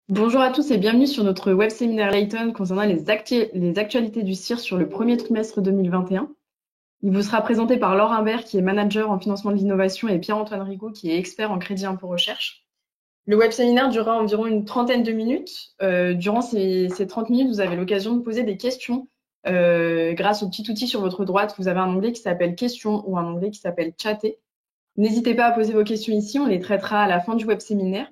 Bonjour à tous et bienvenue sur notre web séminaire Layton concernant les actualités du CIR sur le premier trimestre 2021. Il vous sera présenté par Laure Imbert, qui est manager en financement de l'innovation, et Pierre-Antoine Rigaud, qui est expert en crédit impôt recherche. Le web séminaire durera environ une trentaine de minutes. Durant ces 30 minutes, vous avez l'occasion de poser des questions grâce au petit outil sur votre droite. Vous avez un onglet qui s'appelle Questions ou un onglet qui s'appelle Chatter. N'hésitez pas à poser vos questions ici, on les traitera à la fin du web séminaire.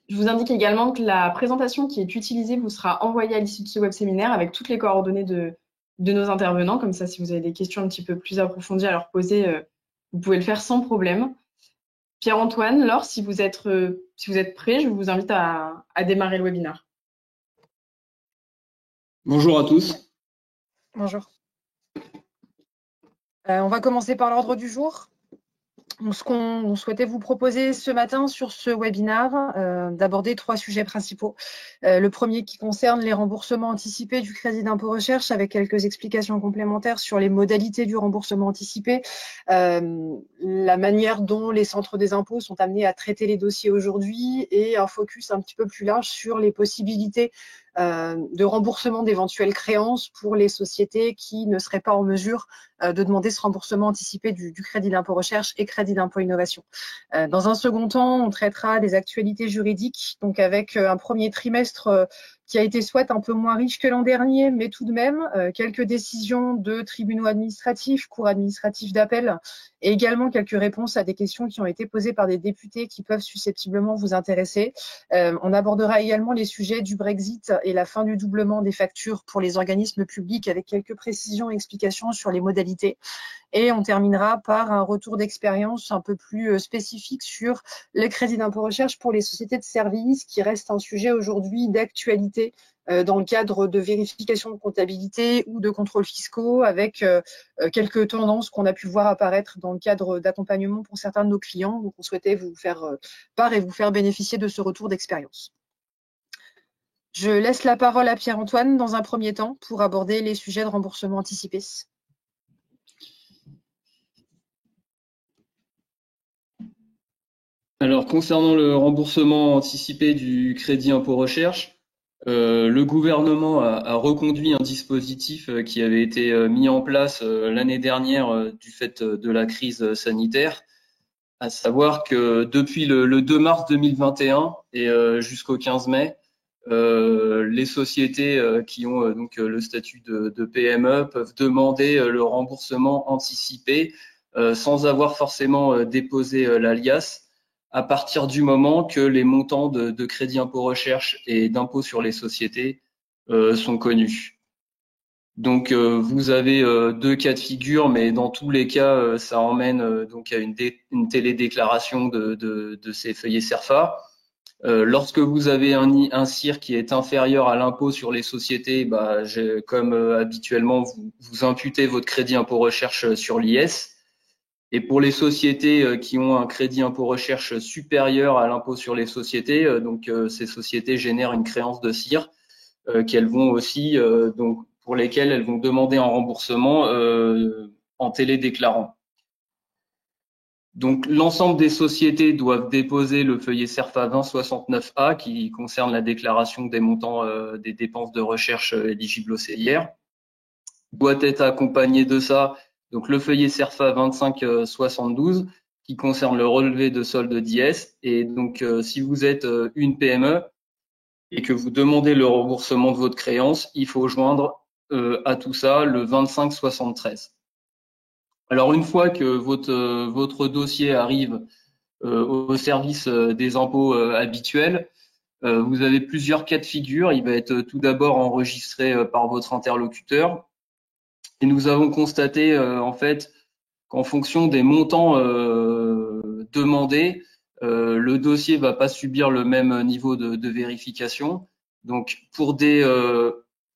Je vous indique également que la présentation qui est utilisée vous sera envoyée à l'issue de ce web séminaire avec toutes les coordonnées de nos intervenants. Comme ça, si vous avez des questions un petit peu plus approfondies à leur poser, vous pouvez le faire sans problème. Pierre-Antoine, Laure, si vous êtes prêts, je vous invite à démarrer le webinaire. Bonjour à tous. Bonjour. On va commencer par l'ordre du jour. Ce qu'on souhaitait vous proposer ce matin sur ce webinaire, d'aborder 3 sujets principaux. Le premier qui concerne les remboursements anticipés du crédit d'impôt recherche, avec quelques explications complémentaires sur les modalités du remboursement anticipé, la manière dont les centres des impôts sont amenés à traiter les dossiers aujourd'hui, et un focus un petit peu plus large sur les possibilités de remboursement d'éventuelles créances pour les sociétés qui ne seraient pas en mesure de demander ce remboursement anticipé du crédit d'impôt recherche et crédit d'impôt innovation. Dans un second temps, on traitera des actualités juridiques, donc avec un premier trimestre qui a été soit un peu moins riche que l'an dernier, mais tout de même quelques décisions de tribunaux administratifs, cours administratifs d'appel, et également quelques réponses à des questions qui ont été posées par des députés qui peuvent susceptiblement vous intéresser. On abordera également les sujets du Brexit et la fin du doublement des factures pour les organismes publics, avec quelques précisions et explications sur les modalités. Et on terminera par un retour d'expérience un peu plus spécifique sur le crédit d'impôt recherche pour les sociétés de services, qui reste un sujet aujourd'hui d'actualité dans le cadre de vérification de comptabilité ou de contrôles fiscaux, avec quelques tendances qu'on a pu voir apparaître dans le cadre d'accompagnement pour certains de nos clients. Donc, on souhaitait vous faire part et vous faire bénéficier de ce retour d'expérience. Je laisse la parole à Pierre-Antoine dans un premier temps pour aborder les sujets de remboursement anticipé. Alors, concernant le remboursement anticipé du crédit impôt recherche, le gouvernement a reconduit un dispositif qui avait été mis en place l'année dernière du fait de la crise sanitaire, à savoir que depuis le 2 mars 2021 et jusqu'au 15 mai, les sociétés qui ont donc le statut de PME peuvent demander le remboursement anticipé sans avoir forcément déposé l'alias, à partir du moment que les montants de crédit impôt recherche et d'impôt sur les sociétés sont connus. Donc vous avez 2 cas de figure, mais dans tous les cas, ça emmène donc à une télédéclaration de ces feuillets CERFA. Lorsque vous avez un CIR qui est inférieur à l'impôt sur les sociétés, comme habituellement, vous imputez votre crédit impôt recherche sur l'IS. Et pour les sociétés qui ont un crédit impôt recherche supérieur à l'impôt sur les sociétés, ces sociétés génèrent une créance de CIR qu'elles vont aussi, pour lesquelles elles vont demander un remboursement en télédéclarant. Donc l'ensemble des sociétés doivent déposer le feuillet CERFA 2069A qui concerne la déclaration des montants des dépenses de recherche éligibles au CIR. Doit être accompagné de ça donc le feuillet CERFA 2572 qui concerne le relevé de solde d'IS. Et donc si vous êtes une PME et que vous demandez le remboursement de votre créance, il faut joindre à tout ça le 2573. Alors une fois que votre dossier arrive au service des impôts habituels, vous avez plusieurs cas de figure. Il va être tout d'abord enregistré par votre interlocuteur. Et nous avons constaté en fait qu'en fonction des montants demandés, le dossier va pas subir le même niveau de vérification. Donc pour des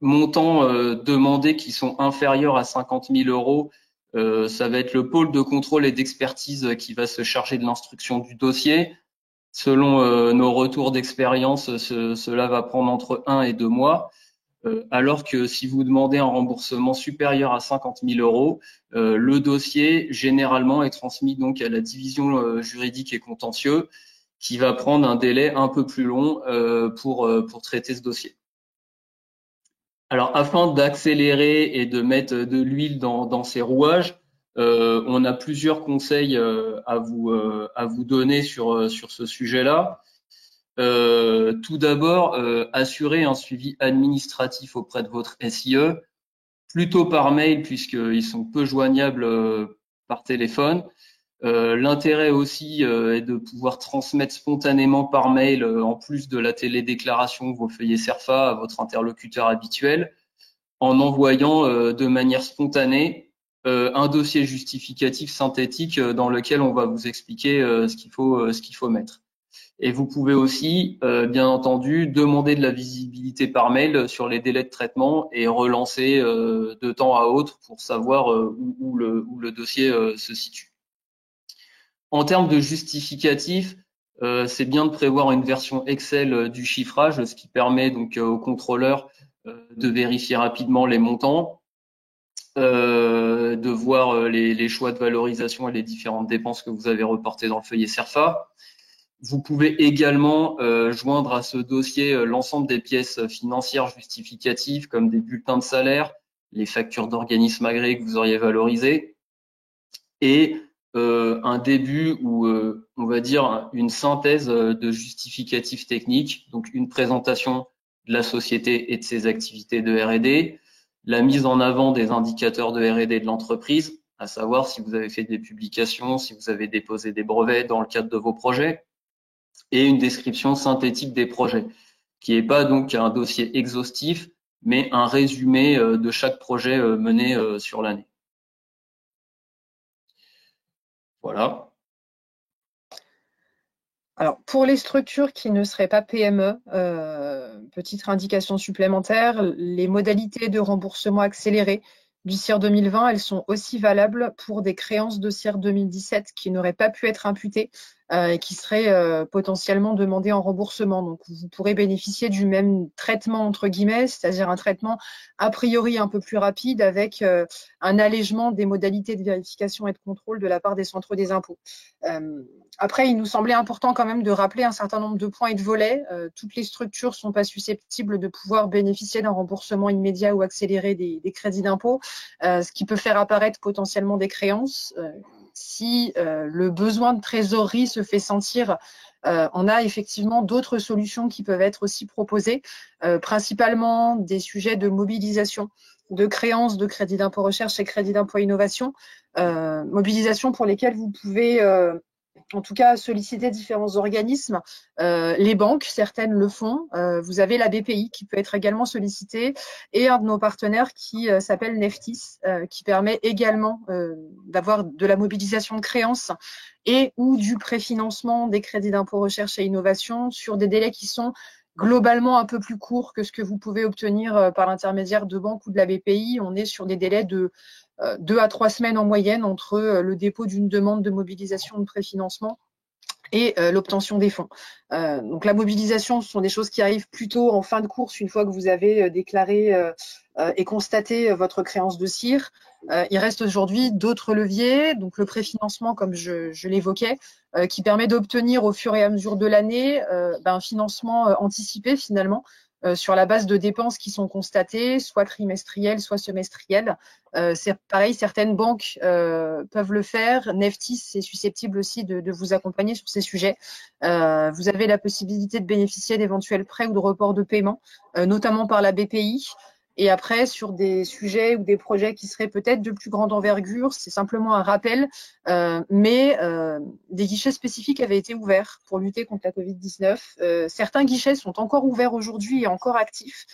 montants demandés qui sont inférieurs à 50 000 euros, ça va être le pôle de contrôle et d'expertise qui va se charger de l'instruction du dossier. Selon nos retours d'expérience, cela va prendre entre 1 et 2 mois. Alors que si vous demandez un remboursement supérieur à 50 000 euros, le dossier généralement est transmis donc à la division juridique et contentieux qui va prendre un délai un peu plus long pour traiter ce dossier. Alors, afin d'accélérer et de mettre de l'huile dans ces rouages, on a plusieurs conseils à vous donner sur ce sujet-là. Tout d'abord, assurer un suivi administratif auprès de votre SIE, plutôt par mail puisqu'ils sont peu joignables par téléphone. L'intérêt aussi est de pouvoir transmettre spontanément par mail, en plus de la télédéclaration, vos feuillets CERFA à votre interlocuteur habituel, en envoyant de manière spontanée un dossier justificatif synthétique dans lequel on va vous expliquer ce qu'il faut mettre. Et vous pouvez aussi, bien entendu, demander de la visibilité par mail sur les délais de traitement et relancer de temps à autre pour savoir où le dossier se situe. En termes de justificatif, c'est bien de prévoir une version Excel du chiffrage, ce qui permet donc aux contrôleurs de vérifier rapidement les montants, de voir les choix de valorisation et les différentes dépenses que vous avez reportées dans le feuillet CERFA. Vous pouvez également joindre à ce dossier l'ensemble des pièces financières justificatives comme des bulletins de salaire, les factures d'organismes agréés que vous auriez valorisées et un début ou on va dire une synthèse de justificatifs techniques, donc une présentation de la société et de ses activités de R&D, la mise en avant des indicateurs de R&D de l'entreprise, à savoir si vous avez fait des publications, si vous avez déposé des brevets dans le cadre de vos projets, et une description synthétique des projets, qui n'est pas donc un dossier exhaustif, mais un résumé de chaque projet mené sur l'année. Voilà. Alors, pour les structures qui ne seraient pas PME, petite indication supplémentaire, les modalités de remboursement accéléré du CIR 2020, elles sont aussi valables pour des créances de CIR 2017 qui n'auraient pas pu être imputées et qui seraient potentiellement demandées en remboursement. Donc, vous pourrez bénéficier du même traitement, entre guillemets, c'est-à-dire un traitement a priori un peu plus rapide avec un allègement des modalités de vérification et de contrôle de la part des centres des impôts. Après, il nous semblait important quand même de rappeler un certain nombre de points et de volets. Toutes les structures ne sont pas susceptibles de pouvoir bénéficier d'un remboursement immédiat ou accéléré des crédits d'impôt, ce qui peut faire apparaître potentiellement des créances. Si le besoin de trésorerie se fait sentir, on a effectivement d'autres solutions qui peuvent être aussi proposées, principalement des sujets de mobilisation de créances de crédit d'impôt recherche et crédit d'impôt innovation, mobilisation pour lesquelles vous pouvez en tout cas solliciter différents organismes. Les banques, certaines le font. Vous avez la BPI qui peut être également sollicitée et un de nos partenaires qui s'appelle Neftis, qui permet également d'avoir de la mobilisation de créances et ou du préfinancement des crédits d'impôt recherche et innovation sur des délais qui sont globalement un peu plus courts que ce que vous pouvez obtenir par l'intermédiaire de banques ou de la BPI. On est sur des délais de 2 à 3 semaines en moyenne entre le dépôt d'une demande de mobilisation de préfinancement et l'obtention des fonds. Donc la mobilisation, ce sont des choses qui arrivent plutôt en fin de course, une fois que vous avez déclaré et constaté votre créance de CIR. Il reste aujourd'hui d'autres leviers, donc le préfinancement, comme je l'évoquais, qui permet d'obtenir au fur et à mesure de l'année un financement anticipé finalement, sur la base de dépenses qui sont constatées, soit trimestrielles, soit semestrielles. C'est pareil, certaines banques peuvent le faire. Neftis est susceptible aussi de vous accompagner sur ces sujets. Vous avez la possibilité de bénéficier d'éventuels prêts ou de reports de paiement, notamment par la BPI. Et après, sur des sujets ou des projets qui seraient peut-être de plus grande envergure, c'est simplement un rappel, mais des guichets spécifiques avaient été ouverts pour lutter contre la Covid-19. Certains guichets sont encore ouverts aujourd'hui et encore actifs,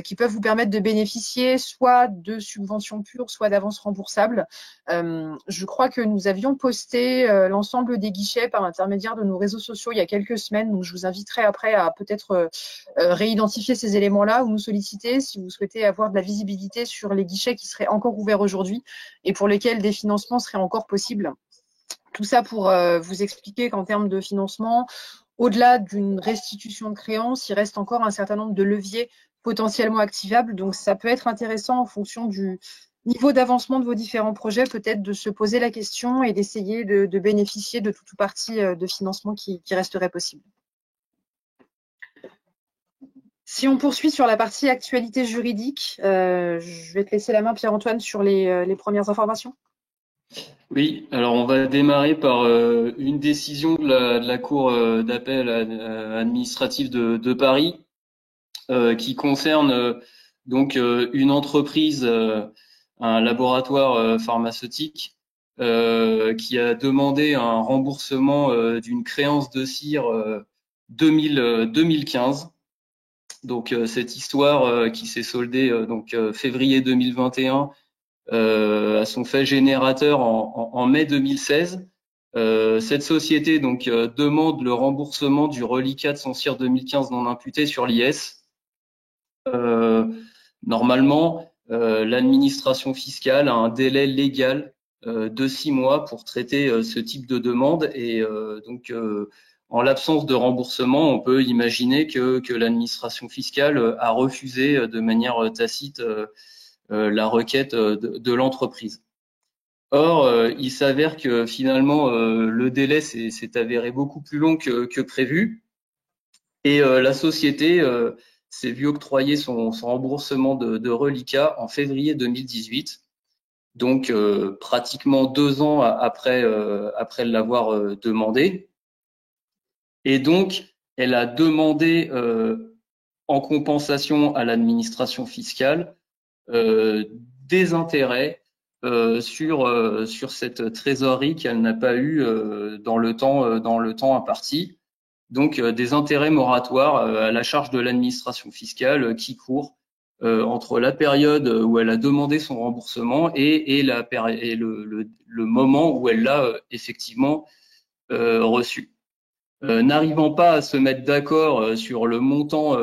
qui peuvent vous permettre de bénéficier soit de subventions pures, soit d'avances remboursables. Je crois que nous avions posté l'ensemble des guichets par l'intermédiaire de nos réseaux sociaux il y a quelques semaines, donc je vous inviterai après à peut-être réidentifier ces éléments-là ou nous solliciter si vous souhaitez avoir de la visibilité sur les guichets qui seraient encore ouverts aujourd'hui et pour lesquels des financements seraient encore possibles. Tout ça pour vous expliquer qu'en termes de financement, au-delà d'une restitution de créances, il reste encore un certain nombre de leviers potentiellement activables. Donc, ça peut être intéressant en fonction niveau d'avancement de vos différents projets, peut-être de se poser la question et d'essayer de bénéficier de toute partie de financement qui resterait possible. Si on poursuit sur la partie actualité juridique, je vais te laisser la main, Pierre-Antoine, sur les premières informations. Oui, alors on va démarrer par une décision de la Cour d'appel administrative de Paris qui concerne donc une entreprise, un laboratoire pharmaceutique qui a demandé un remboursement d'une créance de cire 2015. Donc cette histoire qui s'est soldée donc février 2021 à son fait générateur en mai 2016. Cette société donc demande le remboursement du reliquat de son cire 2015 non imputé sur l'IS. Normalement, l'administration fiscale a un délai légal de 6 mois pour traiter ce type de demande et donc en l'absence de remboursement, on peut imaginer que l'administration fiscale a refusé de manière tacite la requête de l'entreprise. Or, il s'avère que finalement, le délai s'est avéré beaucoup plus long que prévu et la société s'est vue octroyer son remboursement de reliquat en février 2018, donc pratiquement 2 ans après l'avoir demandé. Et donc, elle a demandé en compensation à l'administration fiscale des intérêts sur cette trésorerie qu'elle n'a pas eu dans le temps imparti. Donc des intérêts moratoires à la charge de l'administration fiscale qui courent entre la période où elle a demandé son remboursement et le moment où elle l'a effectivement reçu. N'arrivant pas à se mettre d'accord sur le montant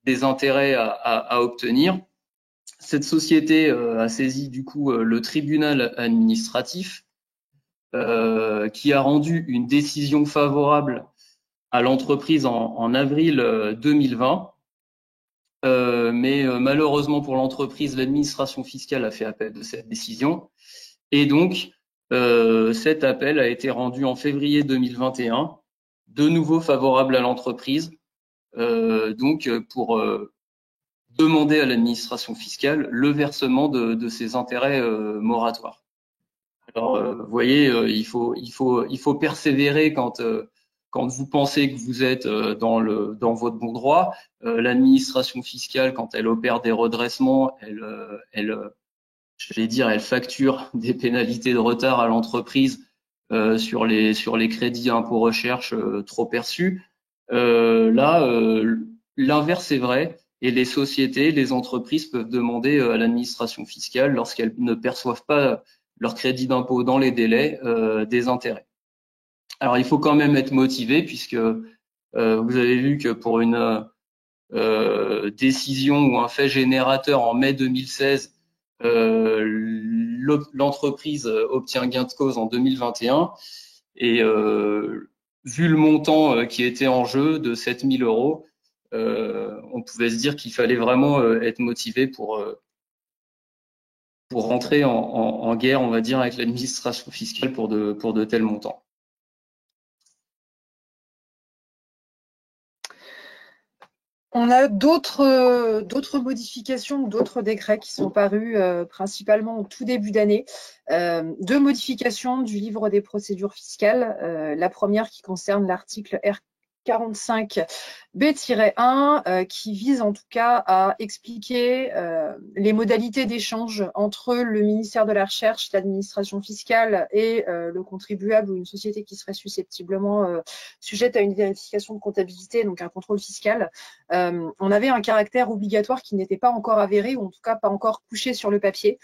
des intérêts à obtenir, cette société a saisi du coup le tribunal administratif qui a rendu une décision favorable à l'entreprise en avril 2020. Mais malheureusement pour l'entreprise, l'administration fiscale a fait appel de cette décision. Et donc, cet appel a été rendu en février 2021, de nouveau favorable à l'entreprise, donc pour demander à l'administration fiscale le versement de ces intérêts moratoires. Alors, vous voyez, il faut persévérer quand vous pensez que vous êtes dans votre bon droit. L'administration fiscale, quand elle opère des redressements, elle facture des pénalités de retard à l'entreprise sur les crédits impôts recherche trop perçus. Là, l'inverse est vrai et les sociétés, les entreprises peuvent demander à l'administration fiscale, lorsqu'elles ne perçoivent pas leur crédit d'impôt dans les délais, des intérêts. Alors, il faut quand même être motivé puisque vous avez vu que pour une décision ou un fait générateur en mai 2016, l'entreprise obtient gain de cause en 2021 et vu le montant qui était en jeu de 7 000 €, on pouvait se dire qu'il fallait vraiment être motivé pour rentrer en guerre, on va dire, avec l'administration fiscale pour de tels montants. On a d'autres modifications, d'autres décrets qui sont parus principalement au tout début d'année. 2 modifications du livre des procédures fiscales. La première qui concerne l'article R45B-1 qui vise en tout cas à expliquer les modalités d'échange entre le ministère de la Recherche, l'administration fiscale et le contribuable ou une société qui serait susceptiblement sujette à une vérification de comptabilité, donc un contrôle fiscal. On avait un caractère obligatoire qui n'était pas encore avéré ou en tout cas pas encore couché sur le papier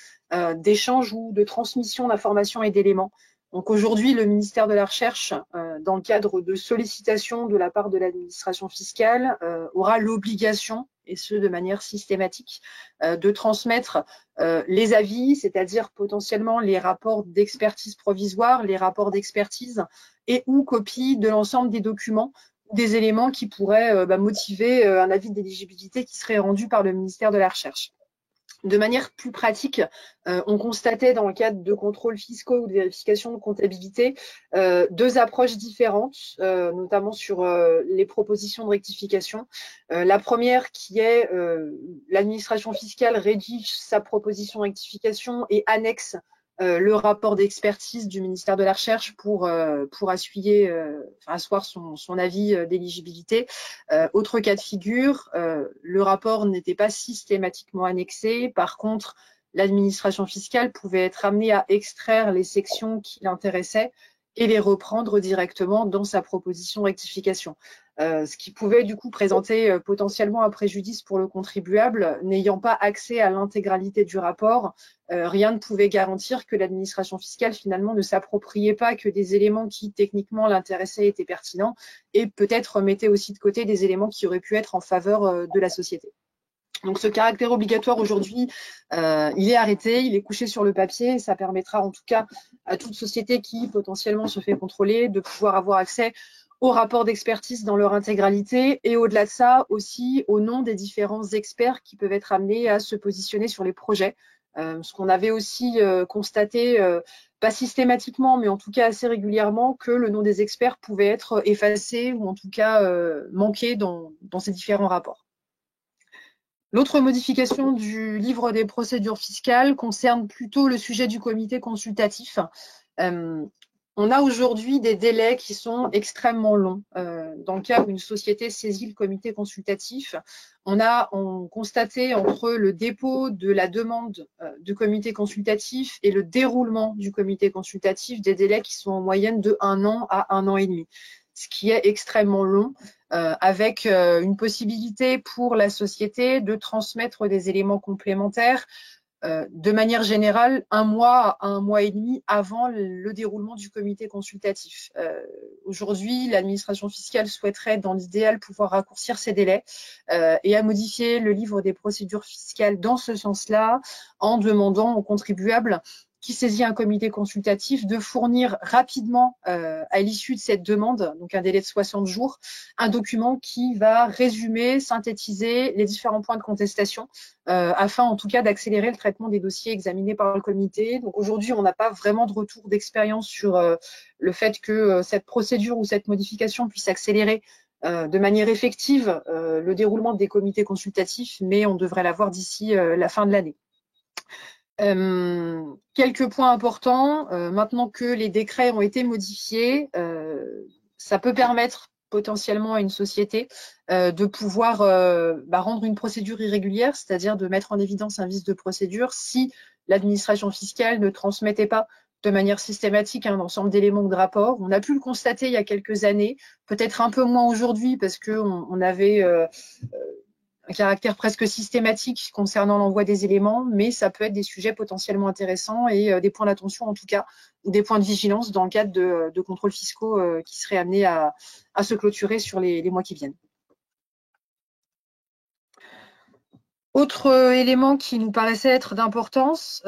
d'échange ou de transmission d'informations et d'éléments. Donc aujourd'hui, le ministère de la Recherche, dans le cadre de sollicitations de la part de l'administration fiscale, aura l'obligation, et ce de manière systématique, de transmettre les avis, c'est-à-dire potentiellement les rapports d'expertise provisoire, les rapports d'expertise et ou copie de l'ensemble des documents, des éléments qui pourraient motiver un avis d'éligibilité qui serait rendu par le ministère de la Recherche. De manière plus pratique, on constatait dans le cadre de contrôles fiscaux ou de vérification de comptabilité 2 approches différentes, notamment sur les propositions de rectification. La première qui est l'administration fiscale rédige sa proposition de rectification et annexe le rapport d'expertise du ministère de la Recherche pour asseoir son avis d'éligibilité. Autre cas de figure, le rapport n'était pas systématiquement annexé. Par contre, l'administration fiscale pouvait être amenée à extraire les sections qui l'intéressaient et les reprendre directement dans sa proposition de rectification. Ce qui pouvait du coup présenter potentiellement un préjudice pour le contribuable. N'ayant pas accès à l'intégralité du rapport, rien ne pouvait garantir que l'administration fiscale finalement ne s'appropriait pas que des éléments qui techniquement l'intéressaient étaient pertinents et peut-être mettait aussi de côté des éléments qui auraient pu être en faveur de la société. Donc ce caractère obligatoire aujourd'hui, il est arrêté, il est couché sur le papier et ça permettra en tout cas à toute société qui potentiellement se fait contrôler de pouvoir avoir accès aux rapports d'expertise dans leur intégralité et au-delà de ça aussi au nom des différents experts qui peuvent être amenés à se positionner sur les projets. Ce qu'on avait aussi constaté, pas systématiquement, mais en tout cas assez régulièrement, que le nom des experts pouvait être effacé ou en tout cas manqué dans ces différents rapports. L'autre modification du livre des procédures fiscales concerne plutôt le sujet du comité consultatif. On a aujourd'hui des délais qui sont extrêmement longs. Dans le cas où une société saisit le comité consultatif, on constaté entre le dépôt de la demande de comité consultatif et le déroulement du comité consultatif des délais qui sont en moyenne de 1 an à 1 an et demi, ce qui est extrêmement long, avec une possibilité pour la société de transmettre des éléments complémentaires de manière générale 1 mois à 1 mois et demi avant le déroulement du comité consultatif. Aujourd'hui, l'administration fiscale souhaiterait, dans l'idéal, pouvoir raccourcir ces délais et à modifier le livre des procédures fiscales dans ce sens-là, en demandant aux contribuables qui saisit un comité consultatif de fournir rapidement, à l'issue de cette demande, donc un délai de 60 jours, un document qui va résumer, synthétiser les différents points de contestation, afin en tout cas d'accélérer le traitement des dossiers examinés par le comité. Donc aujourd'hui, on n'a pas vraiment de retour d'expérience sur le fait que cette procédure ou cette modification puisse accélérer de manière effective le déroulement des comités consultatifs, mais on devrait l'avoir d'ici la fin de l'année. Quelques points importants. Maintenant que les décrets ont été modifiés, ça peut permettre potentiellement à une société de pouvoir rendre une procédure irrégulière, c'est-à-dire de mettre en évidence un vice de procédure si l'administration fiscale ne transmettait pas de manière systématique un ensemble d'éléments ou de rapports. On a pu le constater il y a quelques années, peut-être un peu moins aujourd'hui parce qu'on avait un caractère presque systématique concernant l'envoi des éléments, mais ça peut être des sujets potentiellement intéressants et des points d'attention en tout cas, ou des points de vigilance dans le cadre de contrôles fiscaux qui seraient amenés à se clôturer sur les mois qui viennent. Autre élément qui nous paraissait être d'importance,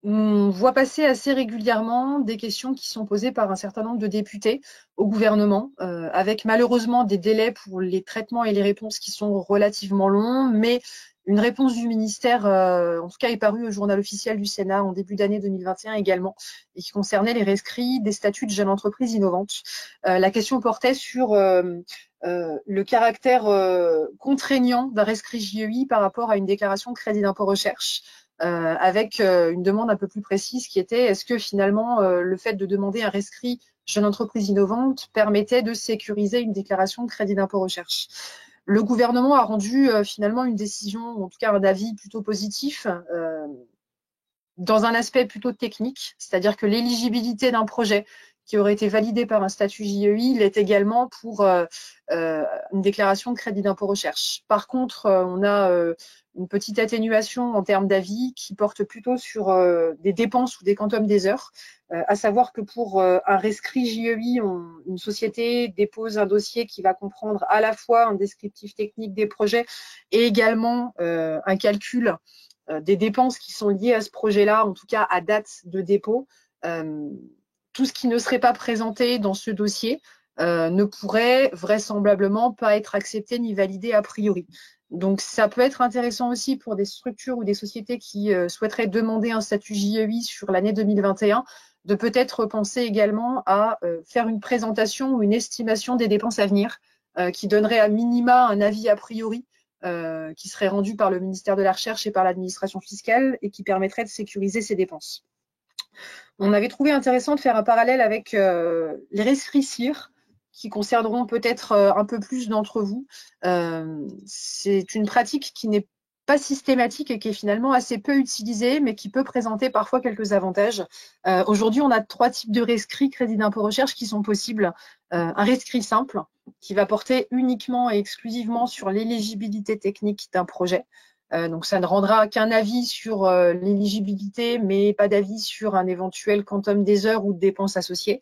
on voit passer assez régulièrement des questions qui sont posées par un certain nombre de députés au gouvernement, avec malheureusement des délais pour les traitements et les réponses qui sont relativement longs, mais une réponse du ministère, en tout cas, est parue au journal officiel du Sénat en début d'année 2021 également, et qui concernait les rescrits des statuts de jeune entreprise innovante. La question portait sur le caractère contraignant d'un rescrit JEI par rapport à une déclaration de crédit d'impôt recherche, avec une demande un peu plus précise qui était est-ce que finalement le fait de demander un rescrit jeune entreprise innovante permettait de sécuriser une déclaration de crédit d'impôt recherche. Le gouvernement a rendu finalement une décision, ou en tout cas un avis plutôt positif, dans un aspect plutôt technique, c'est-à-dire que l'éligibilité d'un projet qui aurait été validé par un statut JEI l'est également pour une déclaration de crédit d'impôt recherche. Par contre, on a une petite atténuation en termes d'avis qui porte plutôt sur des dépenses ou des quantums des heures, à savoir que pour un rescrit JEI, une société dépose un dossier qui va comprendre à la fois un descriptif technique des projets et également un calcul des dépenses qui sont liées à ce projet-là, en tout cas à date de dépôt. Tout ce qui ne serait pas présenté dans ce dossier ne pourrait vraisemblablement pas être accepté ni validé a priori. Donc, ça peut être intéressant aussi pour des structures ou des sociétés qui souhaiteraient demander un statut JEI sur l'année 2021, de peut-être penser également à faire une présentation ou une estimation des dépenses à venir qui donnerait à minima un avis a priori qui serait rendu par le ministère de la Recherche et par l'administration fiscale et qui permettrait de sécuriser ces dépenses. On avait trouvé intéressant de faire un parallèle avec les rescrits CIR, qui concerneront peut-être un peu plus d'entre vous. C'est une pratique qui n'est pas systématique et qui est finalement assez peu utilisée, mais qui peut présenter parfois quelques avantages. Aujourd'hui, on a 3 types de rescrits crédit d'impôt recherche qui sont possibles. Un rescrit simple, qui va porter uniquement et exclusivement sur l'éligibilité technique d'un projet. Donc, ça ne rendra qu'un avis sur l'éligibilité, mais pas d'avis sur un éventuel quantum des heures ou de dépenses associées.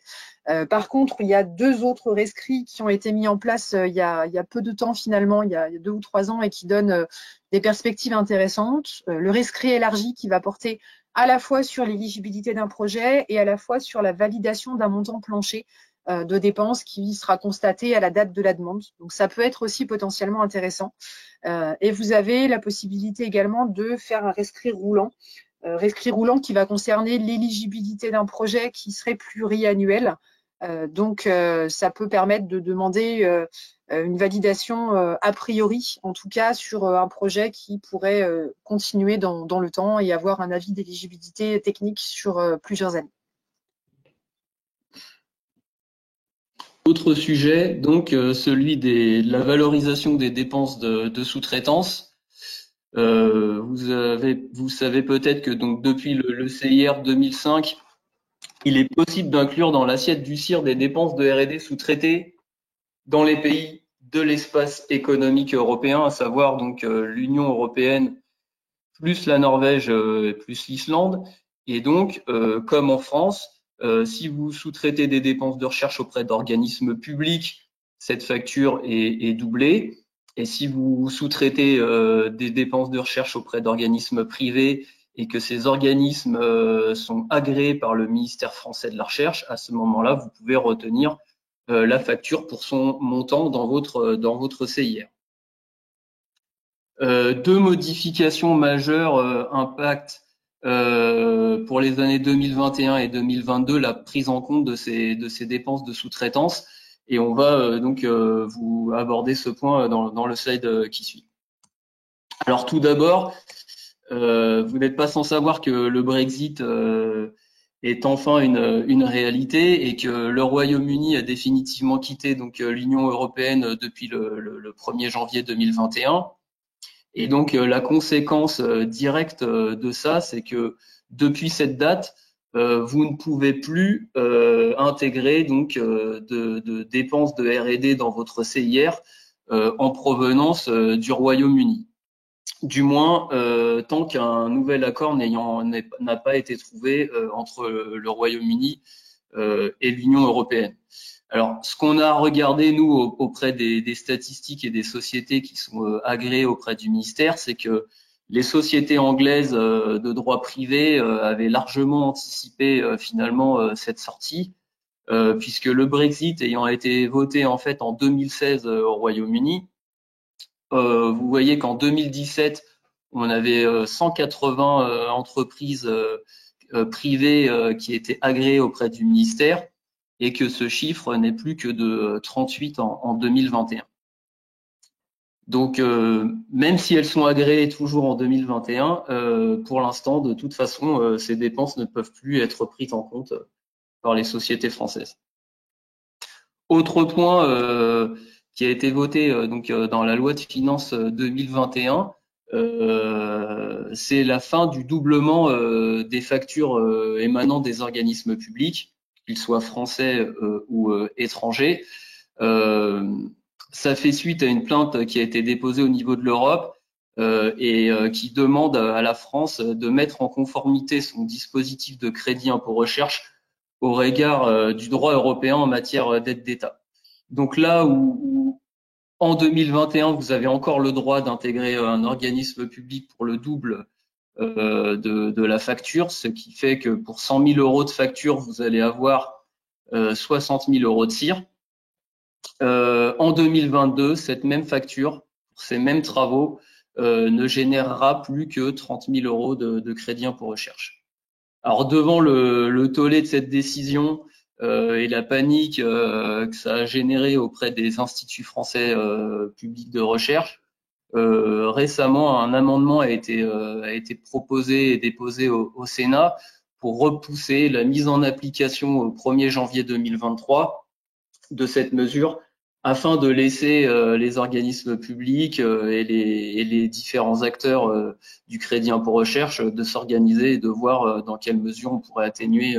Par contre, il y a 2 autres rescrits qui ont été mis en place il y a peu de temps finalement, il y a 2 ou 3 ans, et qui donnent des perspectives intéressantes. Le rescrit élargi qui va porter à la fois sur l'éligibilité d'un projet et à la fois sur la validation d'un montant plancher de dépenses qui sera constaté à la date de la demande. Donc, ça peut être aussi potentiellement intéressant. Et vous avez la possibilité également de faire un rescrit roulant qui va concerner l'éligibilité d'un projet qui serait pluriannuel. Donc, ça peut permettre de demander une validation a priori, en tout cas, sur un projet qui pourrait continuer dans le temps et avoir un avis d'éligibilité technique sur plusieurs années. Autre sujet, donc celui de la valorisation des dépenses de sous-traitance. Vous savez peut-être que donc depuis le CIR 2005, il est possible d'inclure dans l'assiette du CIR des dépenses de R&D sous-traitées dans les pays de l'espace économique européen, à savoir donc l'Union européenne plus la Norvège plus l'Islande. Et donc, comme en France, si vous sous-traitez des dépenses de recherche auprès d'organismes publics, cette facture est doublée. Et si vous sous-traitez des dépenses de recherche auprès d'organismes privés et que ces organismes sont agréés par le ministère français de la Recherche, à ce moment-là, vous pouvez retenir la facture pour son montant dans votre CIR. 2 modifications majeures impactent pour les années 2021 et 2022 la prise en compte de ces dépenses de sous-traitance, et on va donc vous aborder ce point dans le slide qui suit. Alors tout d'abord, vous n'êtes pas sans savoir que le Brexit est enfin une réalité et que le Royaume-Uni a définitivement quitté donc l'Union européenne depuis le 1er janvier 2021. Et donc la conséquence directe de ça, c'est que depuis cette date, vous ne pouvez plus intégrer donc de dépenses de R&D dans votre CIR en provenance du Royaume-Uni. Du moins, tant qu'un nouvel accord n'a pas été trouvé entre le Royaume-Uni et l'Union européenne. Alors, ce qu'on a regardé, nous, auprès des statistiques et des sociétés qui sont agréées auprès du ministère, c'est que les sociétés anglaises de droit privé avaient largement anticipé finalement cette sortie, puisque le Brexit ayant été voté en fait en 2016 au Royaume-Uni, vous voyez qu'en 2017, on avait 180 entreprises privées qui étaient agréées auprès du ministère, et que ce chiffre n'est plus que de 38 en 2021. Donc, même si elles sont agréées toujours en 2021, pour l'instant, de toute façon, ces dépenses ne peuvent plus être prises en compte par les sociétés françaises. Autre point qui a été voté donc dans la loi de finances 2021, c'est la fin du doublement des factures émanant des organismes publics, qu'ils soient français ou étrangers. Ça fait suite à une plainte qui a été déposée au niveau de l'Europe et qui demande à la France de mettre en conformité son dispositif de crédit impôt recherche au regard du droit européen en matière d'aide d'État. Donc là où en 2021, vous avez encore le droit d'intégrer un organisme public pour le double de la facture, ce qui fait que pour 100 000 euros de facture, vous allez avoir 60 000 euros de CIR. En 2022, cette même facture, pour ces mêmes travaux, ne générera plus que 30 000 euros de crédit impôt recherche. Alors devant le tollé de cette décision et la panique que ça a généré auprès des instituts français publics de recherche, récemment un amendement a été proposé et déposé au Sénat pour repousser la mise en application au 1er janvier 2023 de cette mesure, afin de laisser les organismes publics et les différents acteurs du crédit impôt recherche de s'organiser et de voir dans quelle mesure on pourrait atténuer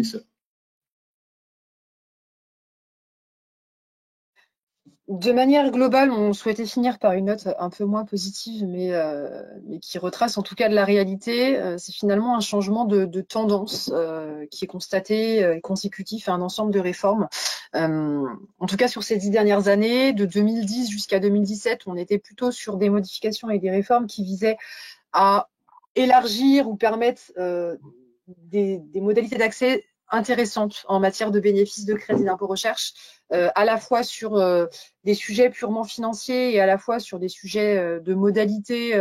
ça. De manière globale, on souhaitait finir par une note un peu moins positive, mais qui retrace en tout cas de la réalité. C'est finalement un changement de tendance qui est constaté et consécutif à un ensemble de réformes. En tout cas, sur ces 10 dernières années, de 2010 jusqu'à 2017, on était plutôt sur des modifications et des réformes qui visaient à élargir ou permettre des modalités d'accès intéressantes en matière de bénéfices de crédit d'impôt recherche, à la fois sur des sujets purement financiers et à la fois sur des sujets de modalités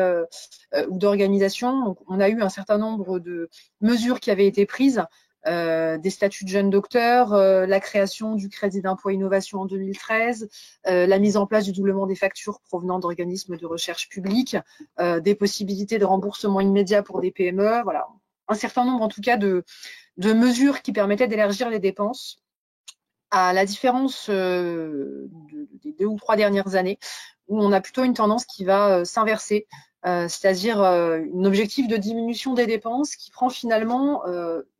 ou d'organisation. Donc, on a eu un certain nombre de mesures qui avaient été prises, des statuts de jeunes docteurs, la création du crédit d'impôt innovation en 2013, la mise en place du doublement des factures provenant d'organismes de recherche publique, des possibilités de remboursement immédiat pour des PME, voilà, un certain nombre en tout cas de mesures qui permettaient d'élargir les dépenses, à la différence des 2 ou 3 dernières années, où on a plutôt une tendance qui va s'inverser, c'est-à-dire un objectif de diminution des dépenses qui prend finalement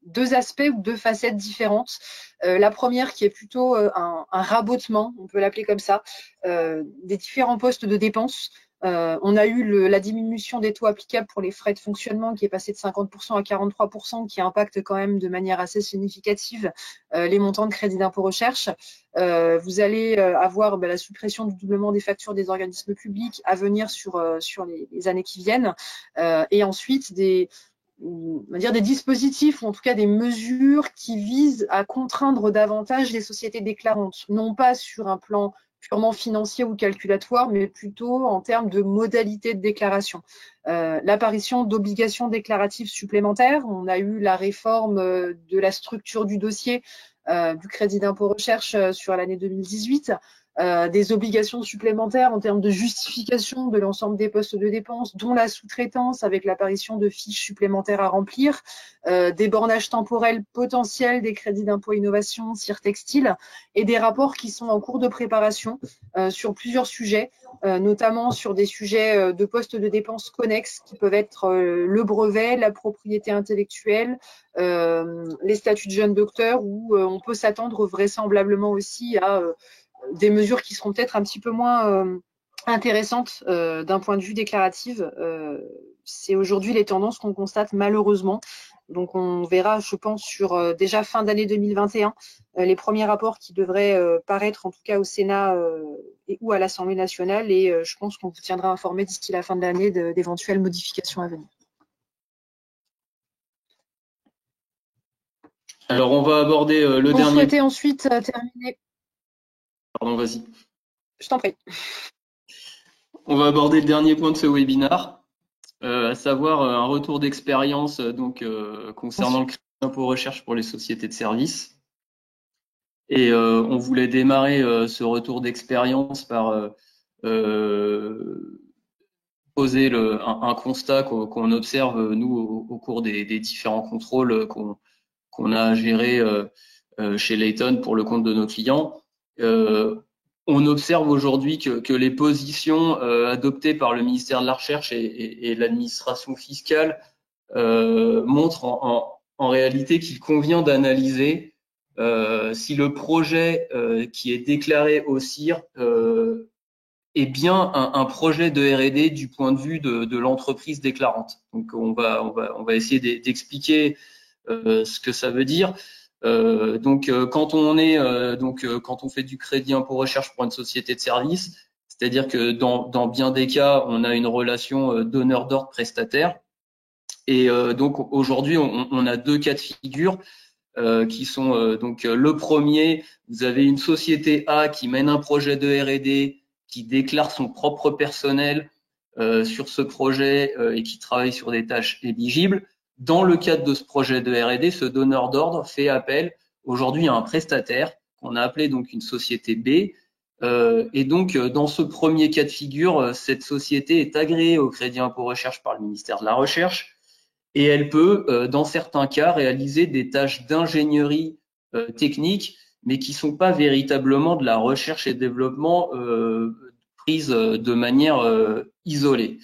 2 aspects ou 2 facettes différentes. La première qui est plutôt un rabotement, on peut l'appeler comme ça, des différents postes de dépenses. On a eu la diminution des taux applicables pour les frais de fonctionnement qui est passé de 50% à 43%, qui impacte quand même de manière assez significative les montants de crédit d'impôt recherche. Vous allez avoir la suppression du doublement des factures des organismes publics à venir sur les années qui viennent. Et ensuite, on va dire des dispositifs ou en tout cas des mesures qui visent à contraindre davantage les sociétés déclarantes, non pas sur un plan purement financier ou calculatoire, mais plutôt en termes de modalités de déclaration. L'apparition d'obligations déclaratives supplémentaires, on a eu la réforme de la structure du dossier du crédit d'impôt recherche sur l'année 2018, des obligations supplémentaires en termes de justification de l'ensemble des postes de dépenses, dont la sous-traitance avec l'apparition de fiches supplémentaires à remplir, des bornages temporels potentiels des crédits d'impôt innovation, cire textile, et des rapports qui sont en cours de préparation sur plusieurs sujets, notamment sur des sujets de postes de dépenses connexes qui peuvent être le brevet, la propriété intellectuelle, les statuts de jeunes docteurs, où on peut s'attendre vraisemblablement aussi à des mesures qui seront peut-être un petit peu moins intéressantes d'un point de vue déclaratif. C'est aujourd'hui les tendances qu'on constate malheureusement. Donc on verra, je pense, sur déjà fin d'année 2021, les premiers rapports qui devraient paraître en tout cas au Sénat et ou à l'Assemblée nationale. Et je pense qu'on vous tiendra informé d'ici la fin de l'année d'éventuelles modifications à venir. Alors on va aborder le dernier. On souhaitait ensuite terminer. Pardon, vas-y. Je t'en prie. On va aborder le dernier point de ce webinaire, à savoir un retour d'expérience concernant le crédit d'impôt recherche pour les sociétés de services. Et on voulait démarrer ce retour d'expérience par poser un constat qu'on observe nous au cours des différents contrôles qu'on a gérés chez Layton pour le compte de nos clients. On observe aujourd'hui que les positions adoptées par le ministère de la Recherche et l'administration fiscale montrent en réalité qu'il convient d'analyser si le projet qui est déclaré au CIR est bien un projet de R&D du point de vue de l'entreprise déclarante. Donc on va essayer d'expliquer ce que ça veut dire. Quand on fait du crédit impôt recherche pour une société de service, c'est-à-dire que dans bien des cas, on a une relation donneur d'ordre prestataire. Et donc aujourd'hui, on a 2 cas de figure. qui sont donc le premier, vous avez une société A qui mène un projet de R&D, qui déclare son propre personnel sur ce projet et qui travaille sur des tâches éligibles. Dans le cadre de ce projet de R&D, ce donneur d'ordre fait appel aujourd'hui à un prestataire qu'on a appelé donc une société B. Et donc, dans ce premier cas de figure, cette société est agréée au crédit impôt recherche par le ministère de la Recherche et elle peut, dans certains cas, réaliser des tâches d'ingénierie technique, mais qui sont pas véritablement de la recherche et développement prise de manière isolée.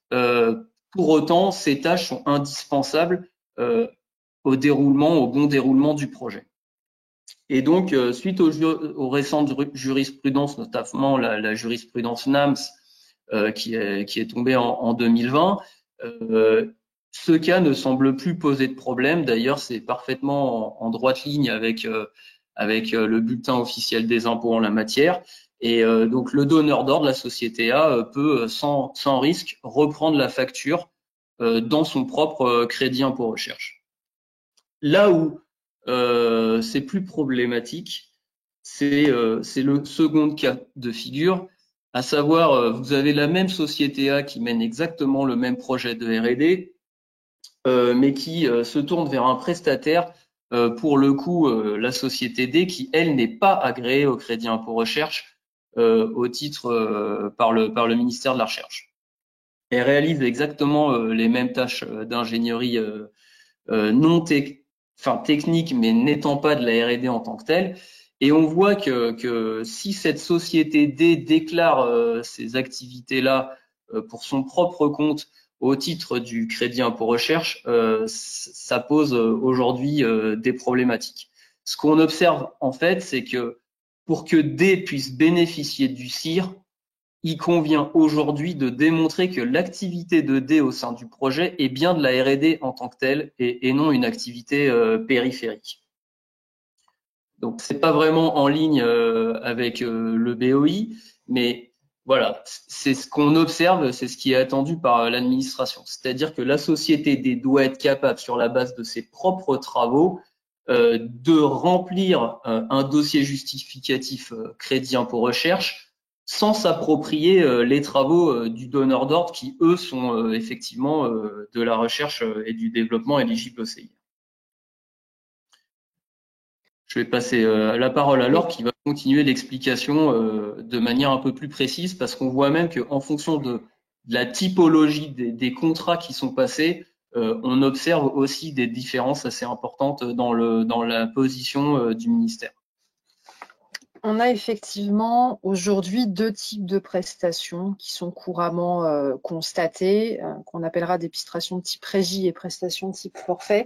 Pour autant, ces tâches sont indispensables au bon déroulement du projet. Et donc, suite aux récentes jurisprudences, notamment la jurisprudence NAMS qui est tombée en 2020, ce cas ne semble plus poser de problème. D'ailleurs, c'est parfaitement en droite ligne avec le bulletin officiel des impôts en la matière. Et donc, le donneur d'ordre, la société A, peut sans risque reprendre la facture dans son propre crédit impôt recherche. Là où c'est plus problématique, c'est le second cas de figure, à savoir vous avez la même société A qui mène exactement le même projet de R&D, mais qui se tourne vers un prestataire, pour le coup la société D, qui elle n'est pas agréée au crédit impôt recherche au titre par le ministère de la Recherche. Elle réalise exactement les mêmes tâches d'ingénierie non technique, mais n'étant pas de la R&D en tant que telle. Et on voit que si cette société D déclare ces activités-là pour son propre compte au titre du crédit impôt recherche, ça pose aujourd'hui des problématiques. Ce qu'on observe en fait, c'est que pour que D puisse bénéficier du CIR, il convient aujourd'hui de démontrer que l'activité de D au sein du projet est bien de la R&D en tant que telle et non une activité périphérique. Donc, c'est pas vraiment en ligne avec le BOI, mais voilà, c'est ce qu'on observe, c'est ce qui est attendu par l'administration. C'est-à-dire que la société D doit être capable, sur la base de ses propres travaux, de remplir un dossier justificatif crédit impôt recherche sans s'approprier les travaux du donneur d'ordre qui, eux, sont effectivement de la recherche et du développement éligible au CIR. Je vais passer la parole à Laure qui va continuer l'explication de manière un peu plus précise, parce qu'on voit même qu'en fonction de la typologie des contrats qui sont passés, on observe aussi des différences assez importantes dans la position du ministère. On a effectivement aujourd'hui deux types de prestations qui sont couramment constatées, qu'on appellera des prestations de type régie et prestations de type forfait.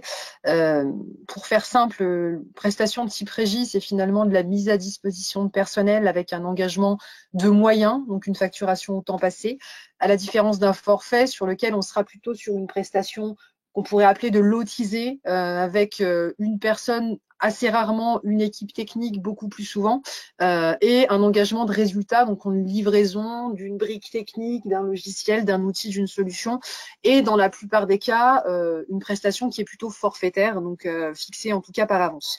Pour faire simple, prestation de type régie, c'est finalement de la mise à disposition de personnel avec un engagement de moyens, donc une facturation au temps passé, à la différence d'un forfait sur lequel on sera plutôt sur une prestation qu'on pourrait appeler de lotisée, avec une personne, assez rarement une équipe technique, beaucoup plus souvent, et un engagement de résultat, donc une livraison d'une brique technique, d'un logiciel, d'un outil, d'une solution, et dans la plupart des cas, une prestation qui est plutôt forfaitaire, donc fixée en tout cas par avance.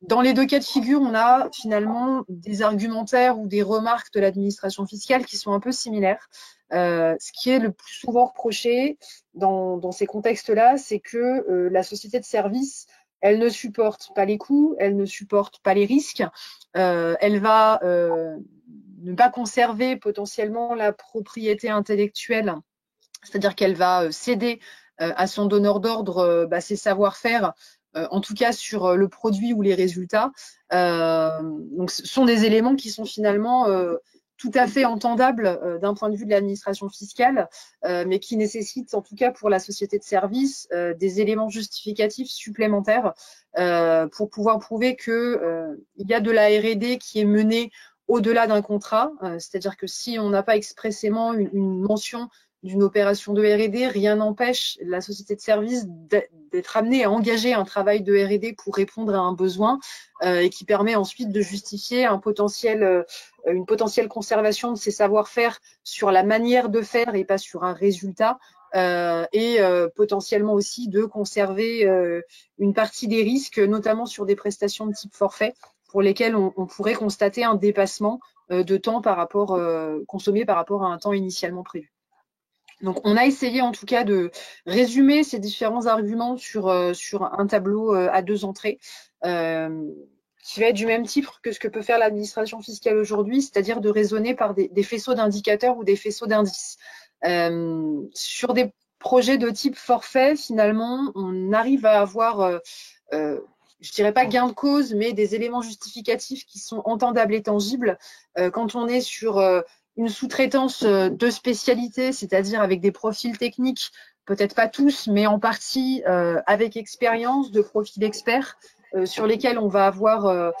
Dans les deux cas de figure, on a finalement des argumentaires ou des remarques de l'administration fiscale qui sont un peu similaires. Ce qui est le plus souvent reproché dans ces contextes-là, c'est que la société de service, elle ne supporte pas les coûts, elle ne supporte pas les risques, elle va ne pas conserver potentiellement la propriété intellectuelle, c'est-à-dire qu'elle va céder à son donneur d'ordre ses savoir-faire, en tout cas sur le produit ou les résultats. Donc, ce sont des éléments qui sont finalement tout à fait entendable d'un point de vue de l'administration fiscale, mais qui nécessite, en tout cas pour la société de service, des éléments justificatifs supplémentaires pour pouvoir prouver qu'il y a de la R&D qui est menée au-delà d'un contrat. C'est-à-dire que si on n'a pas expressément une mention d'une opération de R&D, rien n'empêche la société de service d'être amenée à engager un travail de R&D pour répondre à un besoin et qui permet ensuite de justifier une potentielle conservation de ses savoir-faire sur la manière de faire et pas sur un résultat et potentiellement aussi de conserver une partie des risques, notamment sur des prestations de type forfait, pour lesquelles on pourrait constater un dépassement de temps consommé par rapport à un temps initialement prévu. Donc, on a essayé en tout cas de résumer ces différents arguments sur un tableau à 2 entrées, qui va être du même type que ce que peut faire l'administration fiscale aujourd'hui, c'est-à-dire de raisonner par des faisceaux d'indicateurs ou des faisceaux d'indices. Sur des projets de type forfait, finalement, on arrive à avoir, je dirais pas gain de cause, mais des éléments justificatifs qui sont entendables et tangibles. Quand on est sur une sous-traitance de spécialité, c'est-à-dire avec des profils techniques, peut-être pas tous, mais en partie avec expérience, de profils experts, sur lesquels on va avoir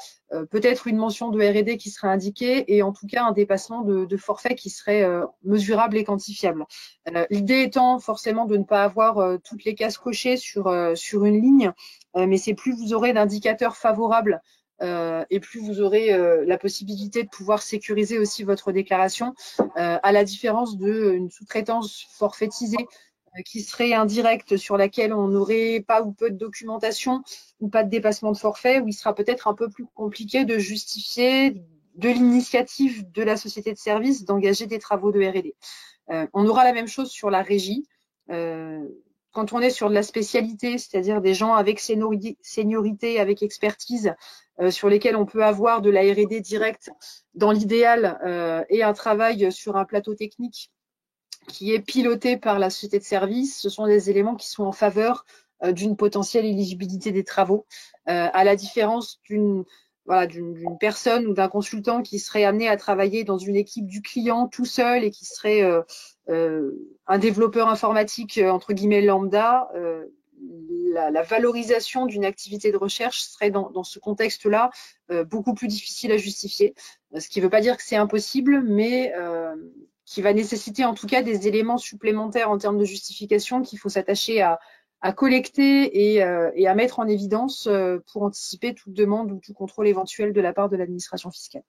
peut-être une mention de R&D qui serait indiquée et en tout cas un dépassement de forfait qui serait mesurable et quantifiable. L'idée étant forcément de ne pas avoir toutes les cases cochées sur une ligne, mais c'est plus vous aurez d'indicateurs favorables et plus vous aurez la possibilité de pouvoir sécuriser aussi votre déclaration, à la différence d'une sous-traitance forfaitisée qui serait indirecte, sur laquelle on n'aurait pas ou peu de documentation ou pas de dépassement de forfait, où il sera peut-être un peu plus compliqué de justifier de l'initiative de la société de service d'engager des travaux de R&D. On aura la même chose sur la régie. Quand on est sur de la spécialité, c'est-à-dire des gens avec seniorité, avec expertise, sur lesquels on peut avoir de la R&D directe dans l'idéal et un travail sur un plateau technique qui est piloté par la société de service, ce sont des éléments qui sont en faveur d'une potentielle éligibilité des travaux, à la différence d'une personne ou d'un consultant qui serait amené à travailler dans une équipe du client tout seul et qui serait un développeur informatique entre guillemets lambda. La valorisation d'une activité de recherche serait dans ce contexte-là beaucoup plus difficile à justifier. Ce qui ne veut pas dire que c'est impossible, mais qui va nécessiter en tout cas des éléments supplémentaires en termes de justification qu'il faut s'attacher à collecter et à mettre en évidence pour anticiper toute demande ou tout contrôle éventuel de la part de l'administration fiscale.